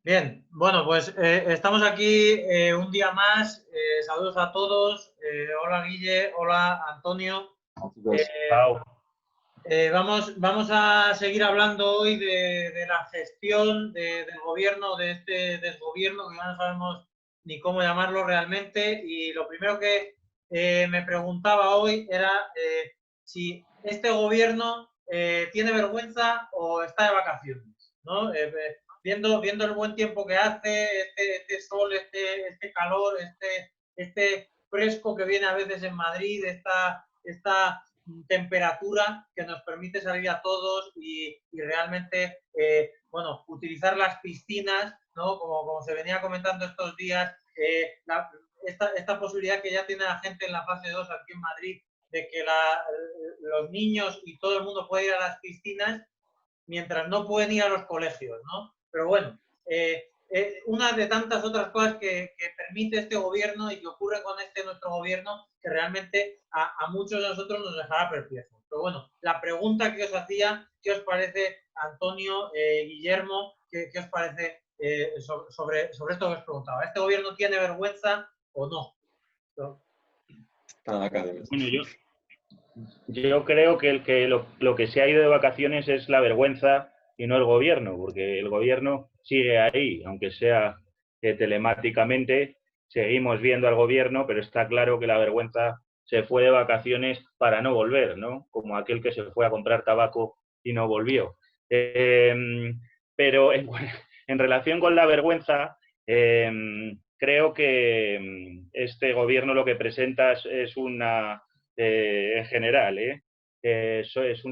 Bien, bueno, pues estamos aquí un día más. Saludos a todos. Hola Guille, hola Antonio. Vamos a seguir hablando hoy de la gestión del gobierno, de este desgobierno, que ya no sabemos ni cómo llamarlo realmente. Y lo primero que me preguntaba hoy era si este gobierno tiene vergüenza o está de vacaciones, ¿no? Viendo el buen tiempo que hace, este sol, este calor, este fresco que viene a veces en Madrid, esta temperatura que nos permite salir a todos y realmente, bueno, utilizar las piscinas, ¿no? Como se venía comentando estos días, esta posibilidad que ya tiene la gente en la fase 2 aquí en Madrid, de que los niños y todo el mundo puede ir a las piscinas mientras no pueden ir a los colegios, ¿no? Pero bueno, una de tantas otras cosas que permite este gobierno y que ocurre con nuestro gobierno, que realmente a muchos de nosotros nos dejará perplejos. Pero bueno, la pregunta que os hacía, ¿qué os parece, Antonio, Guillermo, qué os parece sobre esto que os preguntaba? ¿Este gobierno tiene vergüenza o no? Bueno, yo creo que lo que se ha ido de vacaciones es la vergüenza y no el gobierno, porque el gobierno sigue ahí, aunque sea telemáticamente, seguimos viendo al gobierno, pero está claro que la vergüenza se fue de vacaciones para no volver, ¿no? Como aquel que se fue a comprar tabaco y no volvió. Pero en relación con la vergüenza, creo que este gobierno lo que presenta es una... en general, eso es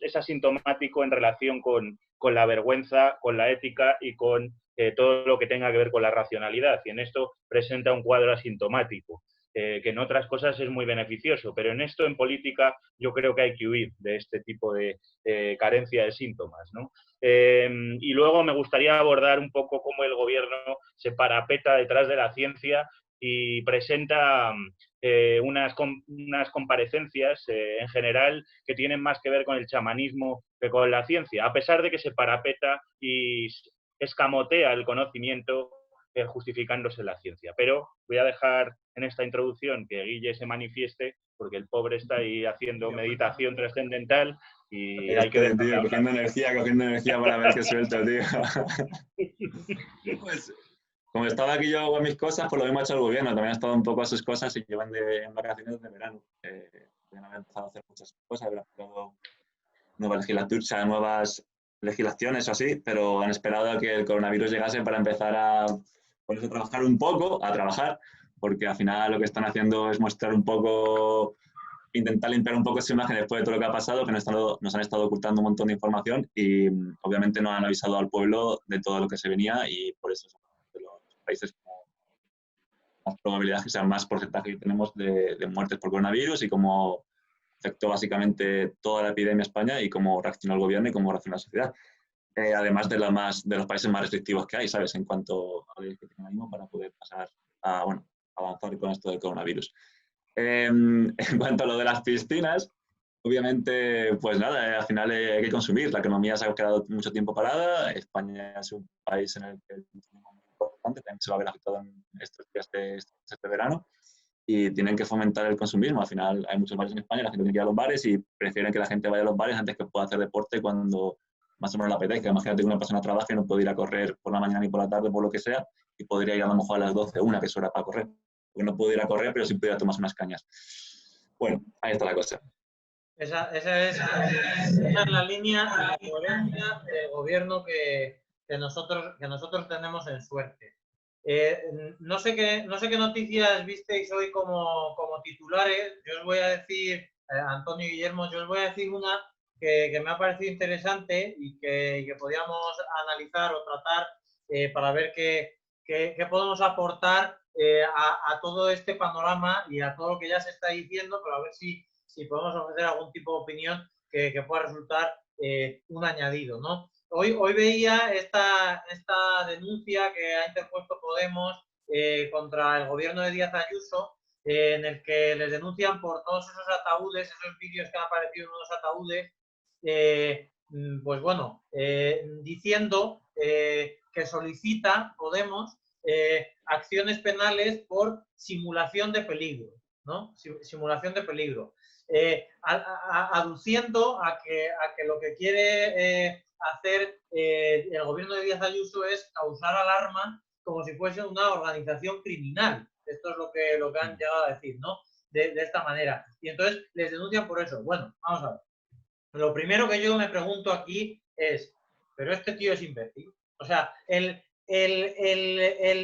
es asintomático en relación con la vergüenza, con la ética y con todo lo que tenga que ver con la racionalidad. Y en esto presenta un cuadro asintomático, que en otras cosas es muy beneficioso, pero en esto, en política, yo creo que hay que huir de este tipo de carencia de síntomas, ¿no? Y luego me gustaría abordar un poco cómo el gobierno se parapeta detrás de la ciencia y presenta unas comparecencias en general que tienen más que ver con el chamanismo que con la ciencia, a pesar de que se parapeta y escamotea el conocimiento justificándose la ciencia. Pero voy a dejar en esta introducción que Guille se manifieste, porque el pobre está ahí haciendo meditación trascendental y hay que ver. Tío, cogiendo energía para ver qué suelto, tío. Pues, como estaba aquí yo con mis cosas, pues lo mismo ha hecho el gobierno. También ha estado un poco a sus cosas y llevan en vacaciones de verano. Podrían haber empezado a hacer muchas cosas, haber aplicado nuevas legislaciones o así, pero han esperado a que el coronavirus llegase para empezar a ponerse a trabajar un poco, porque al final lo que están haciendo es mostrar un poco, intentar limpiar un poco esa imagen después de todo lo que ha pasado, que nos han estado ocultando un montón de información y obviamente no han avisado al pueblo de todo lo que se venía y por eso de los países con más probabilidad que sean más porcentaje que tenemos de muertes por coronavirus y cómo afectó básicamente toda la epidemia a España y cómo reaccionó el gobierno y cómo reaccionó la sociedad. Además de los países más restrictivos que hay, ¿sabes? En cuanto a leyes que tienen ánimo para poder pasar a, avanzar con esto del coronavirus. En cuanto a lo de las piscinas, obviamente, pues nada, al final hay que consumir. La economía se ha quedado mucho tiempo parada. España es un país en el que el consumo es muy importante, también se va a ver afectado en estos días de este verano. Y tienen que fomentar el consumismo. Al final hay muchos bares en España, la gente tiene que ir a los bares y prefieren que la gente vaya a los bares antes que pueda hacer deporte cuando más o menos le apetezca. Imagínate que una persona trabaja y no puede ir a correr por la mañana ni por la tarde, por lo que sea, y podría ir a lo mejor a las 12, una, que es hora para correr. Porque no puedo ir a correr, pero sí puedo ir a tomarse unas cañas. Bueno, ahí está la cosa. Esa es la línea de coherencia del gobierno que nosotros tenemos en suerte. No sé qué noticias visteis hoy como titulares. Yo os voy a decir, Antonio y Guillermo, yo os voy a decir una que me ha parecido interesante y que podíamos analizar o tratar para ver qué podemos aportar a todo este panorama y a todo lo que ya se está diciendo, pero a ver si podemos ofrecer algún tipo de opinión que pueda resultar un añadido, ¿no? Hoy veía esta denuncia que ha interpuesto Podemos contra el gobierno de Díaz Ayuso, en el que les denuncian por todos esos ataúdes, esos vídeos que han aparecido en unos ataúdes, pues bueno, diciendo que solicita Podemos acciones penales por simulación de peligro, ¿no? Simulación de peligro. Aduciendo a que lo que quiere hacer el gobierno de Díaz Ayuso es causar alarma como si fuese una organización criminal. Esto es lo que han llegado a decir, ¿no? De esta manera. Y entonces les denuncian por eso. Bueno, vamos a ver. Lo primero que yo me pregunto aquí es, ¿pero este tío es imbécil? O sea, el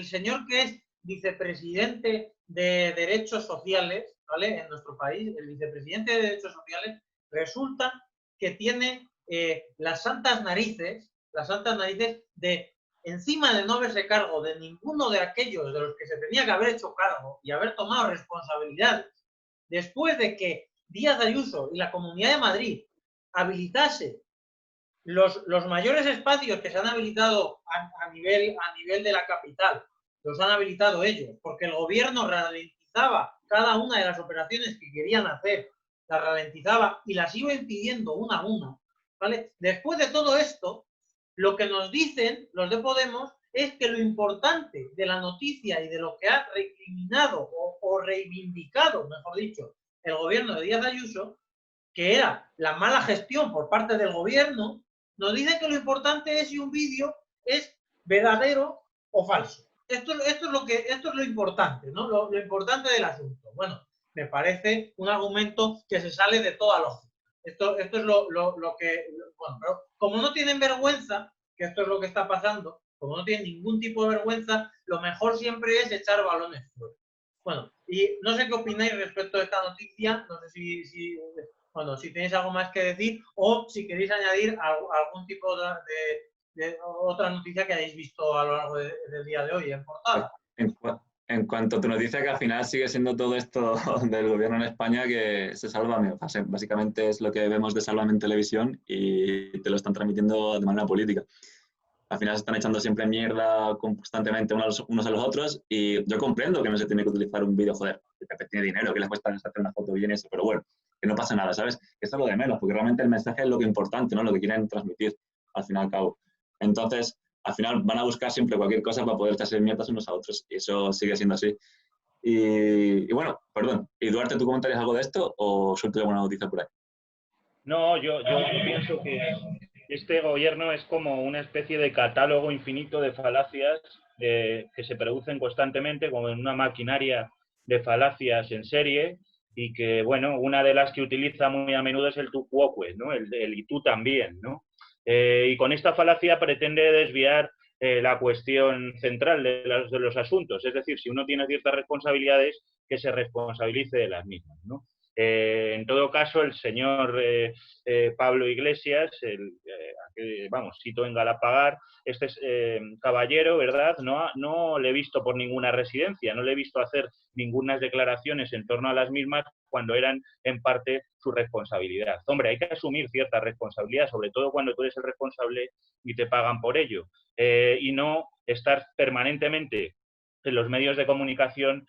señor que es vicepresidente de Derechos Sociales, ¿vale? En nuestro país, el vicepresidente de Derechos Sociales, resulta que tiene las santas narices de, encima de no haberse cargo de ninguno de aquellos de los que se tenía que haber hecho cargo y haber tomado responsabilidades, después de que Díaz Ayuso y la Comunidad de Madrid habilitase los mayores espacios que se han habilitado a nivel de la capital, los han habilitado ellos, porque el gobierno ralentizaba cada una de las operaciones que querían hacer, las ralentizaba y las iba impidiendo una a una, ¿vale? Después de todo esto, lo que nos dicen los de Podemos es que lo importante de la noticia y de lo que ha recriminado o reivindicado, mejor dicho, el gobierno de Díaz Ayuso, que era la mala gestión por parte del gobierno, nos dice que lo importante es si un vídeo es verdadero o falso. Esto es lo importante, ¿no? Lo importante del asunto. Bueno, me parece un argumento que se sale de toda lógica. Esto es lo que... Bueno, pero como no tienen vergüenza, que esto es lo que está pasando, como no tienen ningún tipo de vergüenza, lo mejor siempre es echar balones fuera. Bueno, y no sé qué opináis respecto a esta noticia, no sé si bueno, si tenéis algo más que decir o si queréis añadir algún tipo de otra noticia que hayáis visto a lo largo del día de hoy en portada. En cuanto a tu noticia, que al final sigue siendo todo esto del gobierno en España que se salva, básicamente es lo que vemos de Sálvame en televisión y te lo están transmitiendo de manera política. Al final se están echando siempre mierda constantemente unos a los otros y yo comprendo que no se tiene que utilizar un vídeo, joder, que Pepe tiene dinero, que les cuesta hacer una foto bien y eso, pero bueno, que no pasa nada, ¿sabes? Que eso es lo de menos, porque realmente el mensaje es lo que es importante, ¿no? Lo que quieren transmitir, al fin y al cabo. Entonces, al final van a buscar siempre cualquier cosa para poder echarse mierdas unos a otros y eso sigue siendo así. Y bueno, perdón, ¿y Duarte, tú comentarías algo de esto o suelto alguna noticia por ahí? No, yo pienso que este gobierno es como una especie de catálogo infinito de falacias que se producen constantemente, como en una maquinaria de falacias en serie, y que, bueno, una de las que utiliza muy a menudo es el tú quoque, ¿no? El y tú también, ¿no? Y con esta falacia pretende desviar la cuestión central de los asuntos, es decir, si uno tiene ciertas responsabilidades, que se responsabilice de las mismas, ¿no? En todo caso, el señor Pablo Iglesias, vamos, cito en Galapagar, este caballero, ¿verdad? No le he visto por ninguna residencia, no le he visto hacer ninguna declaraciones en torno a las mismas cuando eran en parte su responsabilidad. Hombre, hay que asumir cierta responsabilidad, sobre todo cuando tú eres el responsable y te pagan por ello, y no estar permanentemente en los medios de comunicación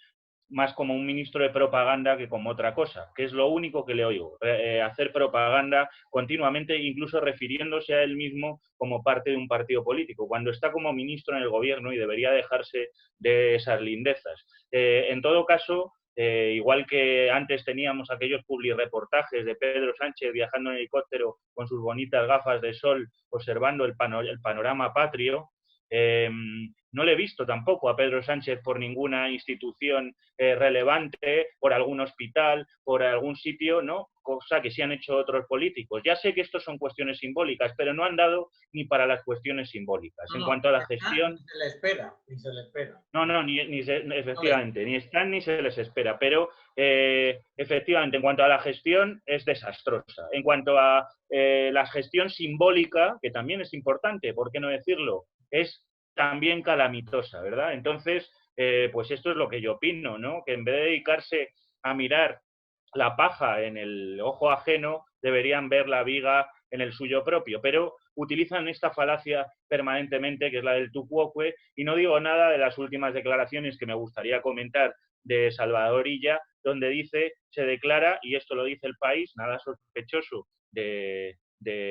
más como un ministro de propaganda que como otra cosa, que es lo único que le oigo, hacer propaganda continuamente, incluso refiriéndose a él mismo como parte de un partido político, cuando está como ministro en el gobierno y debería dejarse de esas lindezas. En todo caso, igual que antes teníamos aquellos publireportajes de Pedro Sánchez viajando en helicóptero con sus bonitas gafas de sol, observando el panorama patrio, no le he visto tampoco a Pedro Sánchez por ninguna institución relevante, por algún hospital, por algún sitio, ¿no? Cosa que sí han hecho otros políticos. Ya sé que estos son cuestiones simbólicas, pero no han dado ni para las cuestiones simbólicas. En cuanto a la gestión... Ni se le espera, ni se le espera. No, efectivamente, ni están ni se les espera, pero efectivamente, en cuanto a la gestión, es desastrosa. En cuanto a la gestión simbólica, que también es importante, ¿por qué no decirlo? Es también calamitosa, ¿verdad? Entonces, pues esto es lo que yo opino, ¿no? Que en vez de dedicarse a mirar la paja en el ojo ajeno, deberían ver la viga en el suyo propio, pero utilizan esta falacia permanentemente, que es la del tu quoque, y no digo nada de las últimas declaraciones que me gustaría comentar de Salvador Illa, donde dice, se declara, y esto lo dice El País, nada sospechoso de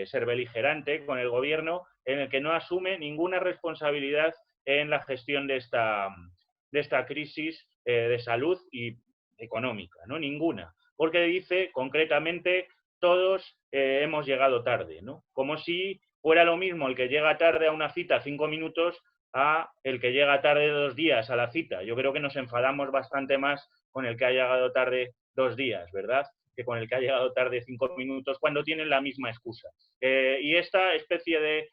ser beligerante con el gobierno, en el que no asume ninguna responsabilidad en la gestión de esta crisis de salud y económica, ¿no? Ninguna. Porque dice concretamente, todos hemos llegado tarde, ¿no? Como si fuera lo mismo el que llega tarde a una cita 5 minutos a el que llega tarde 2 días a la cita. Yo creo que nos enfadamos bastante más con el que ha llegado tarde 2 días, ¿verdad?, que con el que ha llegado tarde 5 minutos, cuando tienen la misma excusa. Y esta especie de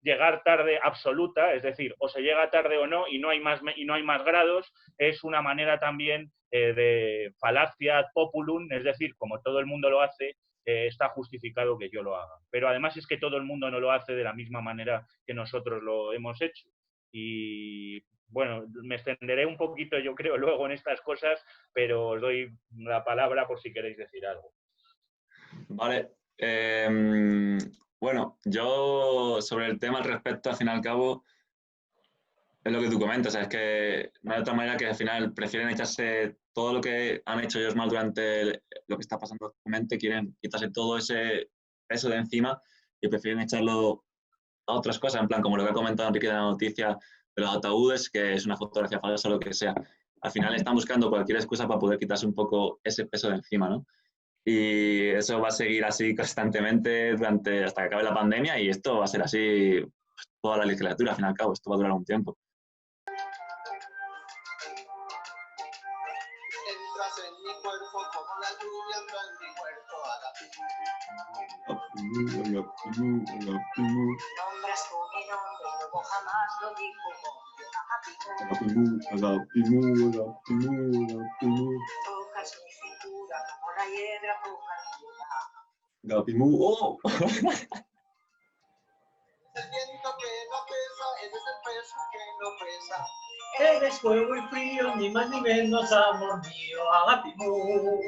llegar tarde absoluta, es decir, o se llega tarde o no, y no hay más grados, es una manera también de falacia ad populum, es decir, como todo el mundo lo hace, está justificado que yo lo haga. Pero además es que todo el mundo no lo hace de la misma manera que nosotros lo hemos hecho. Y bueno, me extenderé un poquito, yo creo, luego en estas cosas, pero os doy la palabra por si queréis decir algo. Vale. Bueno, yo sobre el tema al respecto, al fin y al cabo, es lo que tú comentas, es que no hay otra manera que al final prefieren echarse todo lo que han hecho ellos mal durante lo que está pasando actualmente, quieren quitarse todo ese peso de encima y prefieren echarlo a otras cosas, en plan, como lo que ha comentado Enrique de la noticia de los ataúdes, que es una fotografía falsa o lo que sea. Al final están buscando cualquier excusa para poder quitarse un poco ese peso de encima, ¿no? Y eso va a seguir así constantemente hasta que acabe la pandemia, y esto va a ser así pues, toda la legislatura, al fin y al cabo, esto va a durar un tiempo. ¡Oh! Eres fuego y frío, ni más ni menos, amor mío, Agapimú.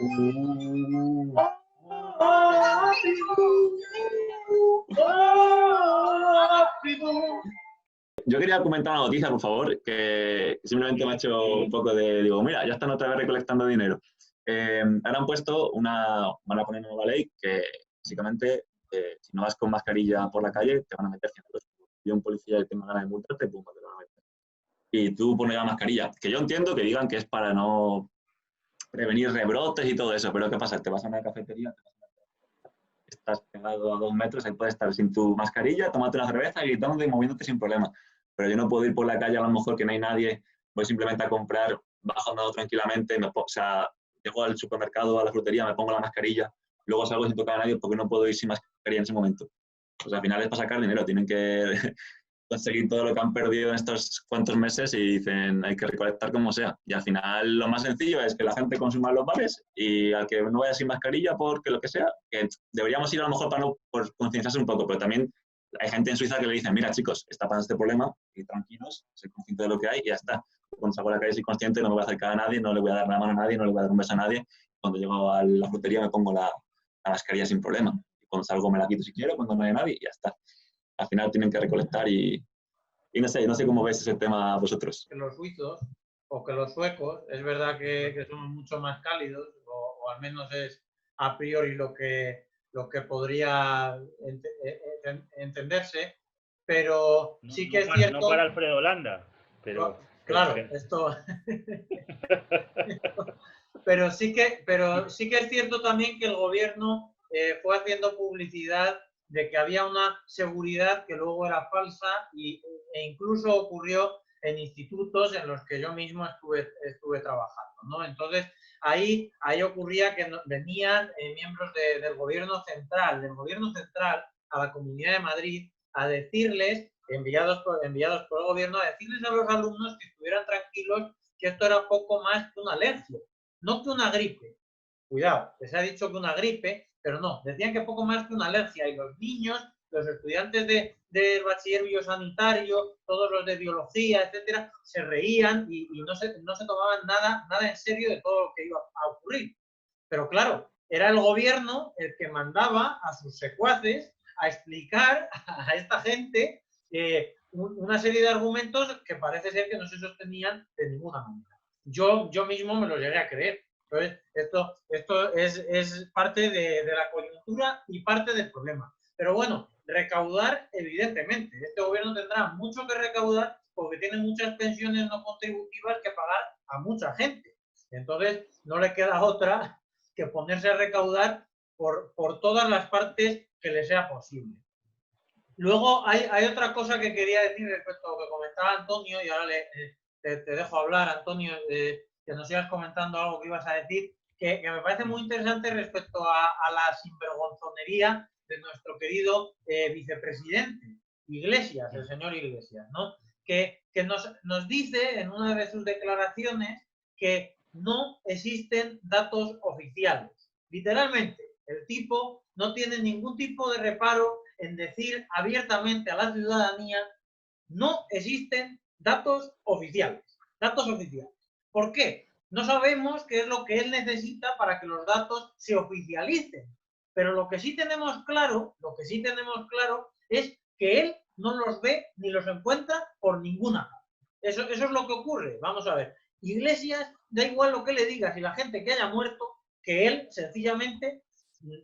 Yo quería comentar una noticia, por favor, que simplemente me ha hecho un poco de... Digo, mira, ya están otra vez recolectando dinero. Ahora han puesto van a poner una nueva ley que básicamente si no vas con mascarilla por la calle te van a meter 100 euros. Y un policía que tenga ganas de multarte, pum, te lo van a meter. Y tú pones la mascarilla, que yo entiendo que digan que es para no prevenir rebrotes y todo eso, pero ¿qué pasa? Te vas a una cafetería, estás pegado a 2 metros, ahí puedes estar sin tu mascarilla, tomarte una cerveza y gritando y moviéndote sin problema. Pero yo no puedo ir por la calle a lo mejor que no hay nadie, voy simplemente a comprar, bajo andando tranquilamente, o sea, llego al supermercado, a la frutería, me pongo la mascarilla, luego salgo sin tocar a nadie porque no puedo ir sin mascarilla en ese momento. Pues al final es para sacar dinero, tienen que conseguir todo lo que han perdido en estos cuantos meses y dicen hay que recolectar como sea. Y al final lo más sencillo es que la gente consuma los bares y al que no vaya sin mascarilla porque lo que sea, que deberíamos ir a lo mejor para no por concienciarse un poco, pero también hay gente en Suiza que le dicen, mira chicos, está pasando este problema y tranquilos, soy consciente de lo que hay y ya está. Cuando salgo a la calle soy consciente, no me voy a acercar a nadie, no le voy a dar la mano a nadie, no le voy a dar un beso a nadie. Cuando llego a la frutería me pongo la mascarilla sin problema. Y cuando salgo me la quito si quiero, cuando no hay nadie y ya está. Al final tienen que recolectar y no sé cómo veis ese tema vosotros. Que los suizos o que los suecos, es verdad que somos mucho más cálidos, o al menos es a priori lo que podría entenderse, pero sí que es cierto... No para Alfredo Landa, pero... Claro, esto... pero sí que es cierto también que el gobierno fue haciendo publicidad de que había una seguridad que luego era falsa e incluso ocurrió en institutos en los que yo mismo estuve trabajando, ¿no? Entonces, ahí ocurría que venían miembros del gobierno central a la Comunidad de Madrid a decirles, enviados por el gobierno, a decirles a los alumnos que estuvieran tranquilos, que esto era poco más que una alergia, no que una gripe. Cuidado, que se ha dicho que una gripe, pero no, decían que poco más que una alergia, y los niños, los estudiantes del bachiller biosanitario, todos los de biología, etcétera, se reían y no se tomaban nada en serio de todo lo que iba a ocurrir. Pero claro, era el gobierno el que mandaba a sus secuaces a explicar a esta gente una serie de argumentos que parece ser que no se sostenían de ninguna manera. yo mismo me lo llegué a creer. Entonces, esto es parte de la coyuntura y parte del problema. Pero bueno, recaudar, evidentemente. Este gobierno tendrá mucho que recaudar porque tiene muchas pensiones no contributivas que pagar a mucha gente. Entonces, no le queda otra que ponerse a recaudar por todas las partes que le sea posible. Luego hay otra cosa que quería decir respecto a lo que comentaba Antonio, y ahora te dejo hablar, Antonio, que nos sigas comentando algo que ibas a decir, que me parece muy interesante respecto a la sinvergonzonería de nuestro querido vicepresidente Iglesias, el señor Iglesias, ¿no? Que nos dice en una de sus declaraciones que no existen datos oficiales. Literalmente, el tipo no tiene ningún tipo de reparo en decir abiertamente a la ciudadanía: no existen datos oficiales. Datos oficiales. ¿Por qué? No sabemos qué es lo que él necesita para que los datos se oficialicen. Pero lo que sí tenemos claro es que él no los ve ni los encuentra por ninguna parte. Eso es lo que ocurre. Vamos a ver. Iglesias, da igual lo que le digas y la gente que haya muerto, que él sencillamente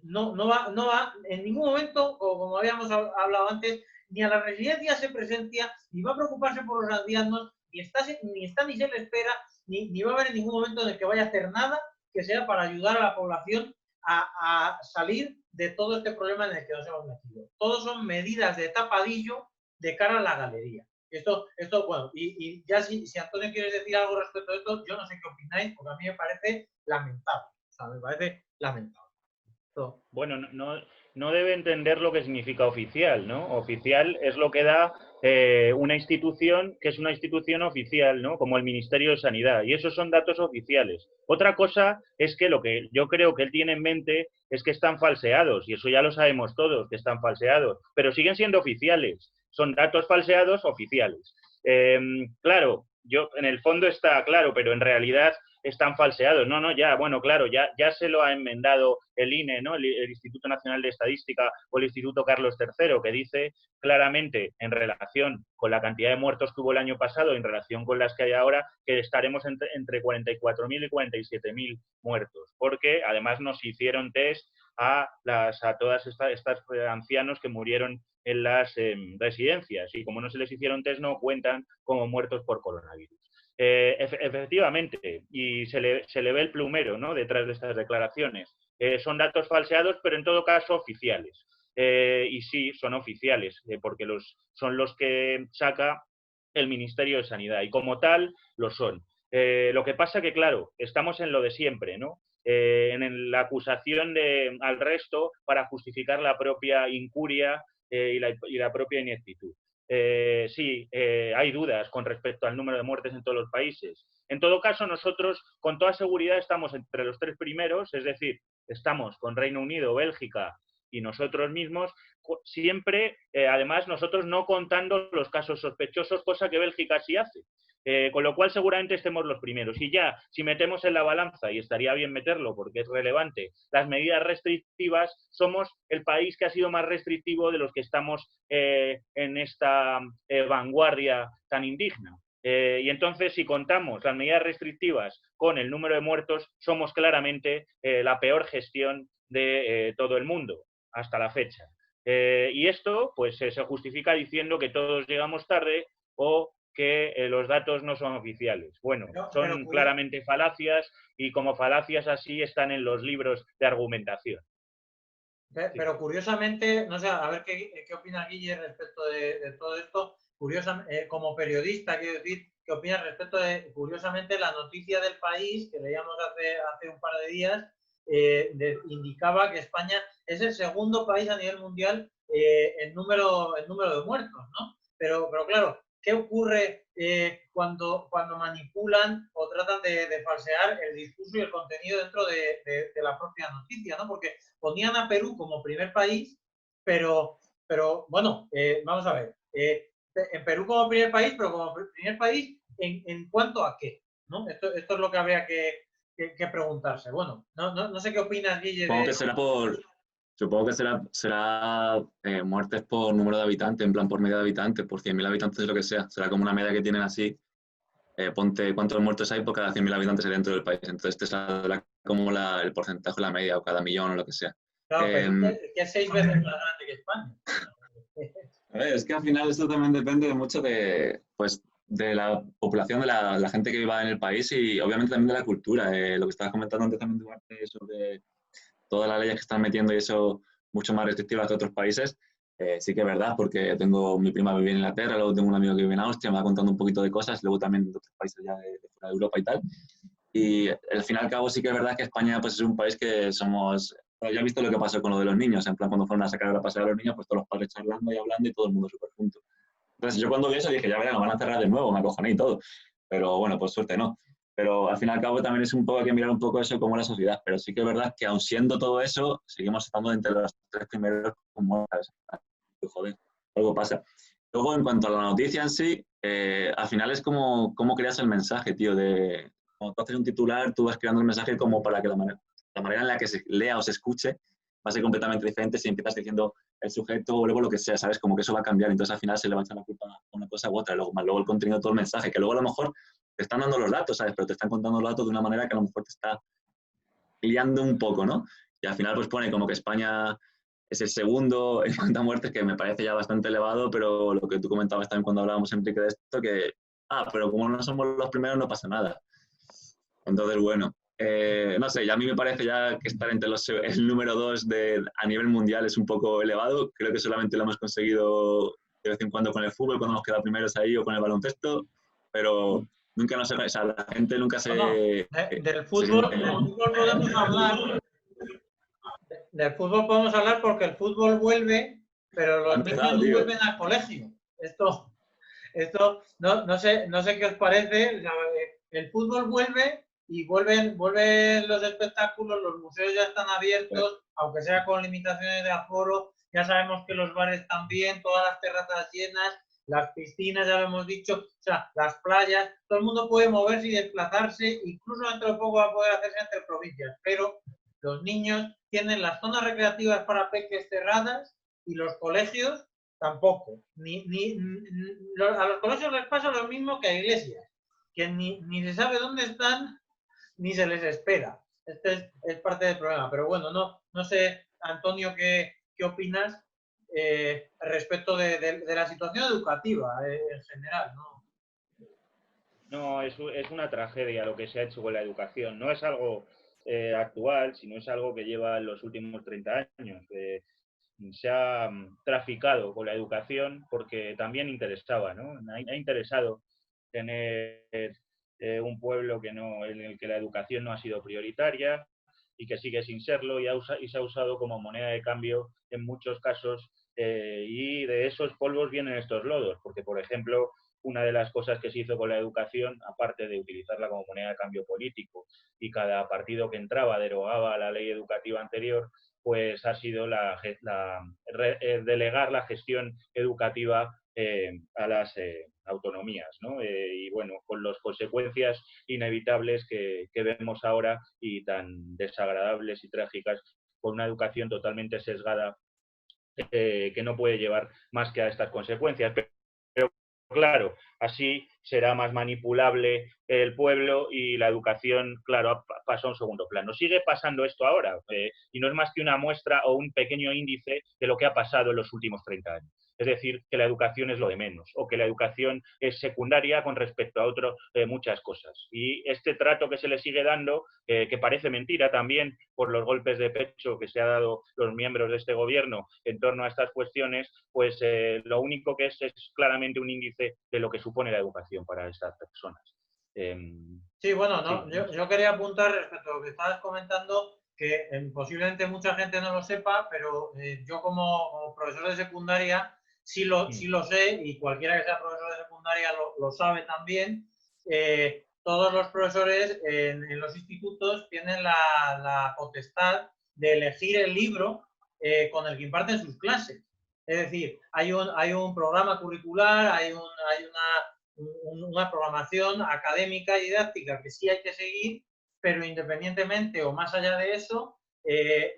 no va en ningún momento, o como habíamos hablado antes, ni a la residencia se presenta, ni va a preocuparse por los ancianos, ni está ni se le espera, ni va a haber en ningún momento en el que vaya a hacer nada que sea para ayudar a la población a salir de todo este problema en el que nos hemos metido. Todos son medidas de tapadillo de cara a la galería. Esto bueno, y ya si Antonio quieres decir algo respecto a esto, yo no sé qué opináis, porque a mí me parece lamentable. O sea, me parece lamentable. Bueno, no debe entender lo que significa oficial, ¿no? Oficial es lo que da una institución que es una institución oficial, ¿no? Como el Ministerio de Sanidad, y esos son datos oficiales. Otra cosa es que lo que yo creo que él tiene en mente es que están falseados, y eso ya lo sabemos todos, que están falseados, pero siguen siendo oficiales. Son datos falseados oficiales. Claro, en el fondo está claro, pero en realidad están falseados. Bueno, claro, ya se lo ha enmendado el INE, ¿no? El Instituto Nacional de Estadística, o el Instituto Carlos III, que dice claramente, en relación con la cantidad de muertos que hubo el año pasado, en relación con las que hay ahora, que estaremos entre 44.000 y 47.000 muertos, porque además nos hicieron test a todas estas ancianos que murieron en las residencias, y como no se les hicieron test, no cuentan como muertos por coronavirus. Efectivamente, y se le ve el plumero, ¿no?, detrás de estas declaraciones. Son datos falseados, pero en todo caso oficiales. Y sí, son oficiales, porque son los que saca el Ministerio de Sanidad, y como tal lo son. Lo que pasa que, claro, estamos en lo de siempre, ¿no? En la acusación al resto para justificar la propia incuria y la propia ineptitud. Sí, hay dudas con respecto al número de muertes en todos los países. En todo caso, nosotros con toda seguridad estamos entre los 3 primeros, es decir, estamos con Reino Unido, Bélgica y nosotros mismos, siempre, además, nosotros no contando los casos sospechosos, cosa que Bélgica sí hace. Con lo cual seguramente estemos los primeros. Y ya, si metemos en la balanza, y estaría bien meterlo porque es relevante, las medidas restrictivas, somos el país que ha sido más restrictivo de los que estamos en esta vanguardia tan indigna. Y entonces, si contamos las medidas restrictivas con el número de muertos, somos claramente la peor gestión de todo el mundo hasta la fecha. Y esto pues se justifica diciendo que todos llegamos tarde o que los datos no son oficiales. Bueno, son claramente falacias, y como falacias así están en los libros de argumentación. Pero curiosamente, no sé, a ver qué opina Guille respecto de todo esto. Curiosamente, como periodista, quiero decir, ¿qué opinas respecto de, curiosamente, la noticia del País que leíamos hace un par de días? Indicaba que España es el segundo país a nivel mundial en número de muertos, ¿no? Pero claro, ¿qué ocurre cuando manipulan o tratan de falsear el discurso y el contenido dentro de la propia noticia, ¿no? Porque ponían a Perú como primer país, pero bueno, vamos a ver, en Perú como primer país, pero como primer país, ¿en cuanto a qué? ¿No? Esto es lo que habría que preguntarse. Bueno, no sé qué opinas, Guille. Supongo que será muertes por número de habitantes, en plan por media de habitantes, por 100.000 habitantes, lo que sea. Será como una media que tienen así. ponte cuántos muertos hay por cada 100.000 habitantes dentro del país. Entonces te saldrá como el porcentaje, la media, o cada millón o lo que sea. Claro, pero que es 6 veces más grande que España. A ver, es que al final esto también depende mucho de, pues, de la población, de la gente que viva en el país y obviamente también de la cultura. Lo que estabas comentando antes también, Duarte, sobre todas las leyes que están metiendo y eso mucho más restrictivas que otros países, sí que es verdad, porque tengo mi prima que vive en Inglaterra, luego tengo un amigo que vive en Austria, me va contando un poquito de cosas, luego también de otros países ya de fuera de Europa y tal. Y al fin y al cabo sí que es verdad que España pues, es un país que somos... Ya he visto lo que pasó con lo de los niños, en plan cuando fueron a sacar a la pasar a los niños, pues todos los padres charlando y hablando y todo el mundo súper junto. Entonces yo cuando vi eso dije, ya verán, lo van a cerrar de nuevo, me acojoné y todo. Pero bueno, pues suerte no. Pero al fin y al cabo también es un poco, hay que mirar un poco eso como la sociedad. Pero sí que es verdad que aun siendo todo eso, seguimos estando entre los 3 primeros con muertes. Joder, algo pasa. Luego, en cuanto a la noticia en sí, al final es como cómo creas el mensaje, tío. Cuando tú haces un titular, tú vas creando el mensaje como para que la manera en la que se lea o se escuche va a ser completamente diferente si empiezas diciendo el sujeto o luego lo que sea, ¿sabes? Como que eso va a cambiar. Entonces, al final se le va a echar la culpa a una cosa u otra. Luego, más luego el contenido, todo el mensaje, que luego a lo mejor te están dando los datos, ¿sabes? Pero te están contando los datos de una manera que a lo mejor te está liando un poco, ¿no? Y al final pues pone como que España es el segundo en cuanto a muertes, que me parece ya bastante elevado, pero lo que tú comentabas también cuando hablábamos, Enrique, de esto, que, pero como no somos los primeros no pasa nada. Entonces, bueno, no sé, ya a mí me parece ya que estar entre el número 2 a nivel mundial es un poco elevado. Creo que solamente lo hemos conseguido de vez en cuando con el fútbol, cuando hemos quedado primeros ahí, o con el baloncesto, pero nunca nos... O sea, la gente nunca No, del fútbol podemos hablar. Del fútbol podemos hablar porque el fútbol vuelve, pero los niños no vuelven al colegio. Esto no sé qué os parece. El fútbol vuelve y vuelven los espectáculos, los museos ya están abiertos, aunque sea con limitaciones de aforo. Ya sabemos que los bares también, todas las terrazas llenas, las piscinas, ya lo hemos dicho, o sea, las playas, todo el mundo puede moverse y desplazarse, incluso dentro de poco va a poder hacerse entre provincias, pero los niños tienen las zonas recreativas para peques cerradas y los colegios tampoco. A los colegios les pasa lo mismo que a iglesias, que ni se sabe dónde están ni se les espera. Es parte del problema. Pero bueno, no sé, Antonio, ¿qué opinas respecto de la situación educativa en general? ¿No? No, es una tragedia lo que se ha hecho con la educación. No es algo actual, sino es algo que lleva en los últimos 30 años. Se ha traficado con la educación porque también interesaba, ¿no? Ha interesado tener un pueblo en el que la educación no ha sido prioritaria y que sigue sin serlo y se ha usado como moneda de cambio en muchos casos y de esos polvos vienen estos lodos, porque por ejemplo una de las cosas que se hizo con la educación, aparte de utilizarla como moneda de cambio político y cada partido que entraba derogaba la ley educativa anterior, pues ha sido delegar la gestión educativa a las autonomías, ¿no? Y bueno, con las consecuencias inevitables que vemos ahora y tan desagradables y trágicas, con una educación totalmente sesgada que no puede llevar más que a estas consecuencias. Pero claro, así será más manipulable el pueblo y la educación, claro, pasa a un segundo plano. Sigue pasando esto ahora y no es más que una muestra o un pequeño índice de lo que ha pasado en los últimos 30 años. Es decir, que la educación es lo de menos o que la educación es secundaria con respecto a muchas cosas. Y este trato que se le sigue dando, que parece mentira también por los golpes de pecho que se ha dado los miembros de este gobierno en torno a estas cuestiones, pues lo único que es claramente un índice de lo que supone la educación para estas personas. Sí, bueno, no, sí. Yo quería apuntar respecto a lo que estabas comentando, que posiblemente mucha gente no lo sepa, pero yo como profesor de secundaria sí lo sé, y cualquiera que sea profesor de secundaria lo sabe también. Todos los profesores en los institutos tienen la potestad de elegir el libro con el que imparten sus clases. Es decir, hay un programa curricular, hay una programación académica y didáctica que sí hay que seguir, pero independientemente o más allá de eso,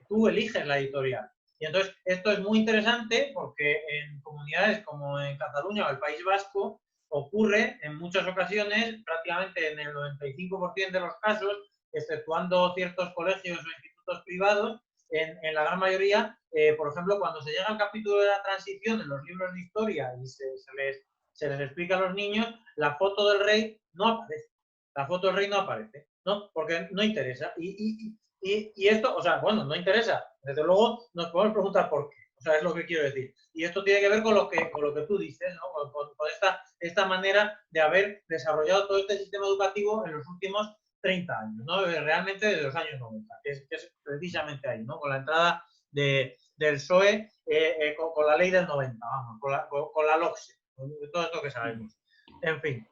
tú eliges la editorial. Y entonces esto es muy interesante porque en comunidades como en Cataluña o el País Vasco, ocurre en muchas ocasiones, prácticamente en el 95% de los casos, exceptuando ciertos colegios o institutos privados, en la gran mayoría, por ejemplo, cuando se llega al capítulo de la transición en los libros de historia y se les explica a los niños, la foto del rey no aparece. La foto del rey no aparece, ¿no? Porque no interesa. Y esto, o sea, bueno, no interesa. Desde luego nos podemos preguntar por qué. O sea, es lo que quiero decir. Y esto tiene que ver con lo que tú dices, ¿no? Con esta manera de haber desarrollado todo este sistema educativo en los últimos 30 años, ¿no? Realmente desde los años 90, que es precisamente ahí, ¿no? Con la entrada del PSOE, con la ley del 90, vamos, con la LOCSE, con todo esto que sabemos. En fin.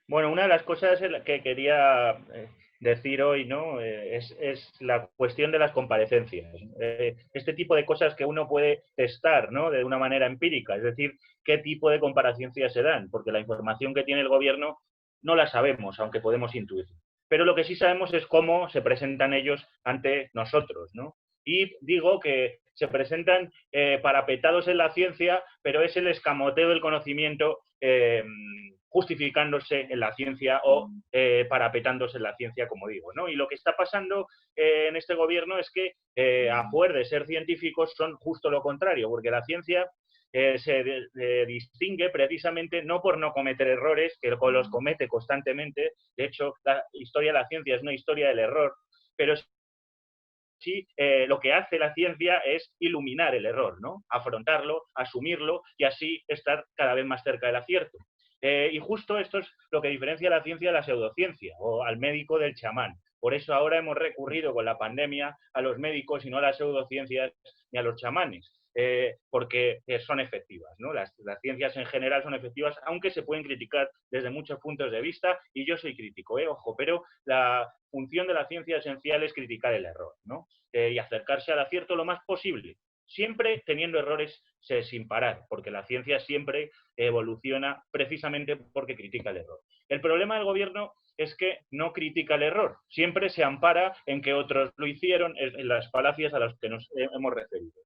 Bueno, una de las cosas que quería decir hoy, ¿no? Es la cuestión de las comparecencias. Este tipo de cosas que uno puede testar, ¿no? De una manera empírica, es decir, qué tipo de comparecencias se dan, porque la información que tiene el gobierno no la sabemos, aunque podemos intuir. Pero lo que sí sabemos es cómo se presentan ellos ante nosotros, ¿no? Y digo que se presentan parapetados en la ciencia, pero es el escamoteo del conocimiento justificándose en la ciencia o parapetándose en la ciencia, como digo, ¿no? Y lo que está pasando en este gobierno es que, a fuer de ser científicos, son justo lo contrario, porque la ciencia se distingue precisamente no por no cometer errores, que los comete constantemente. De hecho, la historia de la ciencia es una historia del error, pero sí, lo que hace la ciencia es iluminar el error, ¿no? Afrontarlo, asumirlo y así estar cada vez más cerca del acierto. Y justo esto es lo que diferencia a la ciencia de la pseudociencia o al médico del chamán. Por eso ahora hemos recurrido con la pandemia a los médicos y no a las pseudociencias ni a los chamanes. Porque son efectivas, ¿no? Las ciencias en general son efectivas, aunque se pueden criticar desde muchos puntos de vista, y yo soy crítico, ojo, pero la función de la ciencia esencial es criticar el error, ¿no? Y acercarse al acierto lo más posible, siempre teniendo errores sin parar, porque la ciencia siempre evoluciona precisamente porque critica el error. El problema del gobierno es que no critica el error, siempre se ampara en que otros lo hicieron, en las falacias a las que nos hemos referido.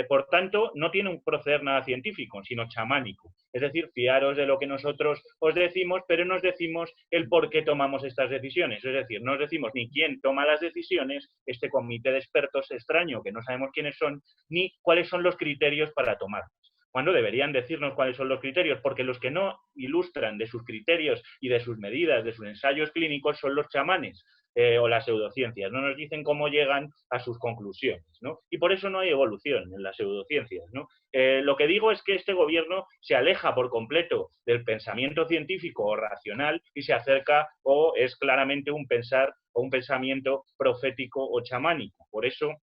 Por tanto, no tiene un proceder nada científico, sino chamánico. Es decir, fiaros de lo que nosotros os decimos, pero no os decimos el por qué tomamos estas decisiones. Es decir, no os decimos ni quién toma las decisiones, este comité de expertos extraño, que no sabemos quiénes son, ni cuáles son los criterios para tomarlas. Cuando deberían decirnos cuáles son los criterios, porque los que no ilustran de sus criterios y de sus medidas, de sus ensayos clínicos, son los chamanes. O las pseudociencias, no nos dicen cómo llegan a sus conclusiones, ¿no? Y por eso no hay evolución en las pseudociencias, ¿no? Lo que digo es que este gobierno se aleja por completo del pensamiento científico o racional y se acerca o es claramente un pensar o un pensamiento profético o chamánico. Por eso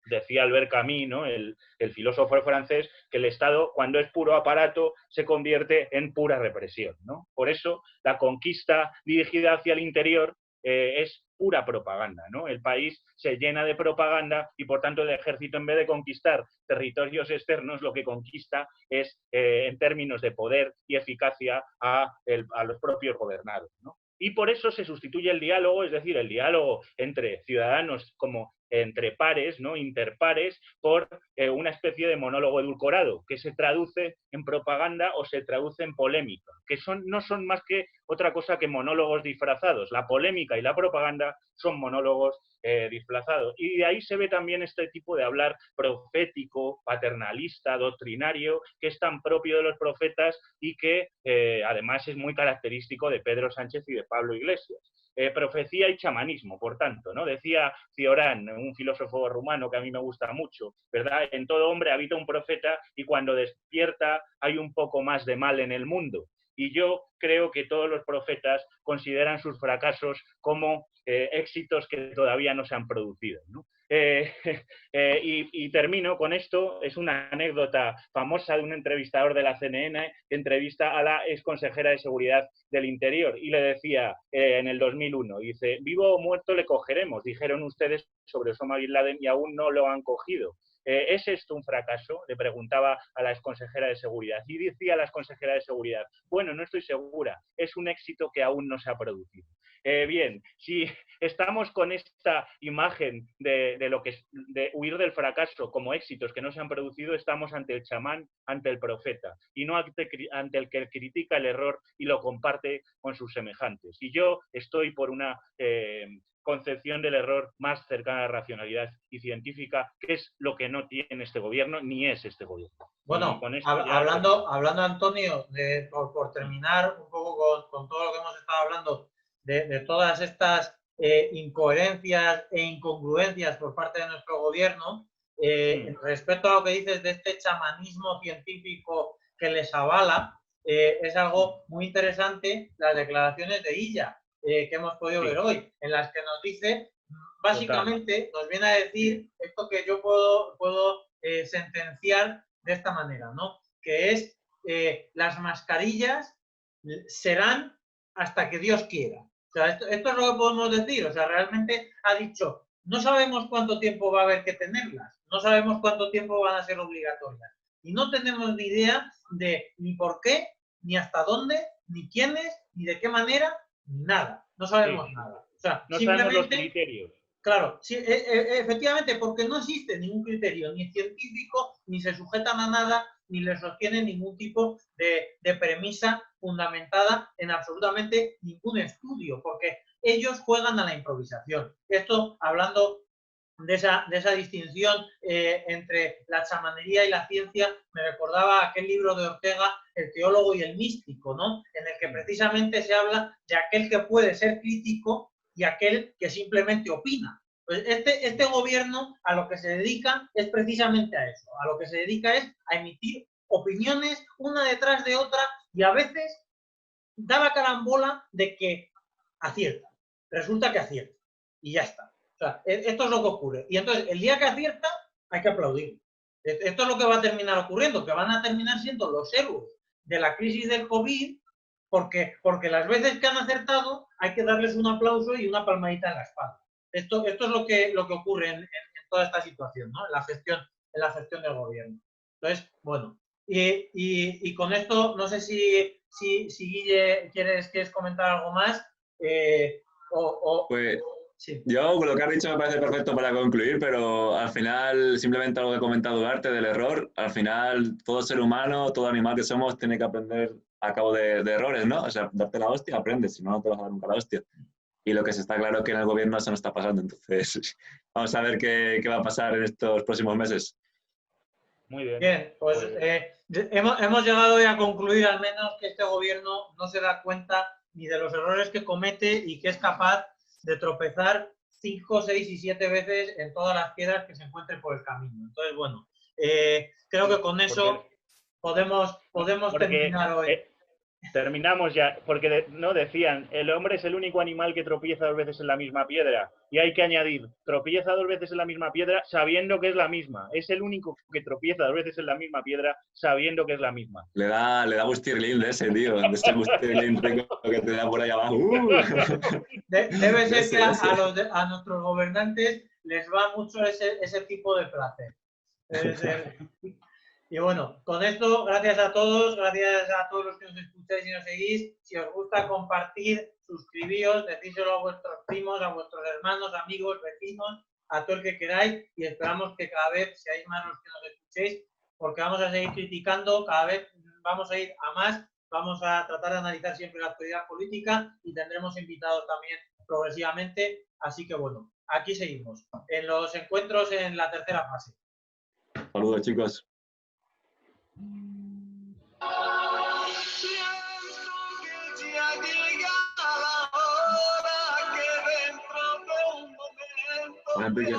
decía Albert Camus, ¿no? el filósofo francés, que el Estado, cuando es puro aparato, se convierte en pura represión, ¿no? Por eso la conquista dirigida hacia el interior es pura propaganda, ¿no? El país se llena de propaganda y, por tanto, el ejército, en vez de conquistar territorios externos, lo que conquista es, en términos de poder y eficacia, a los propios gobernados, ¿no? Y por eso se sustituye el diálogo, es decir, el diálogo entre ciudadanos como entre pares, ¿no? Interpares, por una especie de monólogo edulcorado, que se traduce en propaganda o se traduce en polémica, que no son más que otra cosa que monólogos disfrazados. La polémica y la propaganda son monólogos disfrazados. Y de ahí se ve también este tipo de hablar profético, paternalista, doctrinario, que es tan propio de los profetas y que además es muy característico de Pedro Sánchez y de Pablo Iglesias. Profecía y chamanismo, por tanto, ¿no? Decía Cioran, un filósofo rumano que a mí me gusta mucho, ¿verdad? En todo hombre habita un profeta y cuando despierta hay un poco más de mal en el mundo. Y yo creo que todos los profetas consideran sus fracasos como éxitos que todavía no se han producido, ¿no? Y termino con esto. Es una anécdota famosa de un entrevistador de la CNN que entrevista a la exconsejera de Seguridad del Interior y le decía en el 2001, dice, vivo o muerto le cogeremos, dijeron ustedes sobre Osama Bin Laden y aún no lo han cogido. ¿Es esto un fracaso? Le preguntaba a la exconsejera de Seguridad. Y decía la exconsejera de Seguridad, bueno, no estoy segura, es un éxito que aún no se ha producido. Bien, si estamos con esta imagen de huir del fracaso como éxitos que no se han producido, estamos ante el chamán, ante el profeta, y no ante el que critica el error y lo comparte con sus semejantes. Y yo estoy por una concepción del error más cercana a la racionalidad y científica, que es lo que no tiene este gobierno, ni es este gobierno. Bueno, hablando, Antonio, por terminar un poco con todo lo que hemos estado hablando, de todas estas incoherencias e incongruencias por parte de nuestro gobierno, respecto a lo que dices de este chamanismo científico que les avala, es algo muy interesante las declaraciones de Illa, que hemos podido ver hoy, en las que nos dice, básicamente, nos viene a decir esto que yo puedo sentenciar de esta manera, ¿no? Que es las mascarillas serán hasta que Dios quiera. O sea, esto es lo que podemos decir. O sea, realmente ha dicho, no sabemos cuánto tiempo va a haber que tenerlas, no sabemos cuánto tiempo van a ser obligatorias. Y no tenemos ni idea de ni por qué, ni hasta dónde, ni quiénes, ni de qué manera, ni nada. No sabemos nada. O sea, no sabemos los criterios. Claro, sí, efectivamente, porque no existe ningún criterio, ni científico, ni se sujetan a nada, ni les sostiene ningún tipo de premisa fundamentada en absolutamente ningún estudio, porque ellos juegan a la improvisación. Esto, hablando de esa distinción entre la chamanería y la ciencia, me recordaba aquel libro de Ortega, El teólogo y el místico, ¿no? En el que precisamente se habla de aquel que puede ser crítico y aquel que simplemente opina. Pues este gobierno a lo que se dedica es precisamente a eso, a lo que se dedica es a emitir opiniones una detrás de otra y a veces da la carambola de que acierta, resulta que acierta y ya está. O sea, esto es lo que ocurre. Y entonces, el día que acierta, hay que aplaudir. Esto es lo que va a terminar ocurriendo, que van a terminar siendo los héroes de la crisis del COVID, porque las veces que han acertado hay que darles un aplauso y una palmadita en la espalda. Esto es lo que ocurre en toda esta situación, ¿no? En la gestión del gobierno. Entonces, bueno, y con esto, no sé si Guille quieres comentar algo más. Pues sí. Yo lo que has dicho me parece perfecto para concluir, pero al final, simplemente algo que ha comentado Duarte del error, al final todo ser humano, todo animal que somos, tiene que aprender a cabo de errores, ¿no? O sea, darte la hostia, aprendes, si no, no te vas a dar nunca la hostia. Y lo que se está claro es que en el gobierno eso no está pasando. Entonces, vamos a ver qué va a pasar en estos próximos meses. Muy bien. Bien, pues hemos llegado hoy a concluir al menos que este gobierno no se da cuenta ni de los errores que comete y que es capaz de tropezar 5, 6 y 7 veces en todas las piedras que se encuentren por el camino. Entonces, bueno, creo que con eso podemos terminar hoy. Terminamos ya, porque no decían, el hombre es el único animal que tropieza 2 veces en la misma piedra. Y hay que añadir, tropieza 2 veces en la misma piedra sabiendo que es la misma. Es el único que tropieza 2 veces en la misma piedra sabiendo que es la misma. Le da Bustirlin de ese, tío. De ese Bustirlin rico que te da por ahí abajo. Debe ser que a nuestros gobernantes les va mucho ese tipo de placer. Y bueno, con esto, gracias a todos los que nos escucháis y nos seguís. Si os gusta, compartir, suscribíos, decíselo a vuestros primos, a vuestros hermanos, amigos, vecinos, a todo el que queráis, y esperamos que cada vez seáis más los que nos escuchéis, porque vamos a seguir criticando, cada vez vamos a ir a más, vamos a tratar de analizar siempre la actualidad política y tendremos invitados también progresivamente. Así que bueno, aquí seguimos, en los encuentros en la tercera fase. Saludos, chicos. Enrique.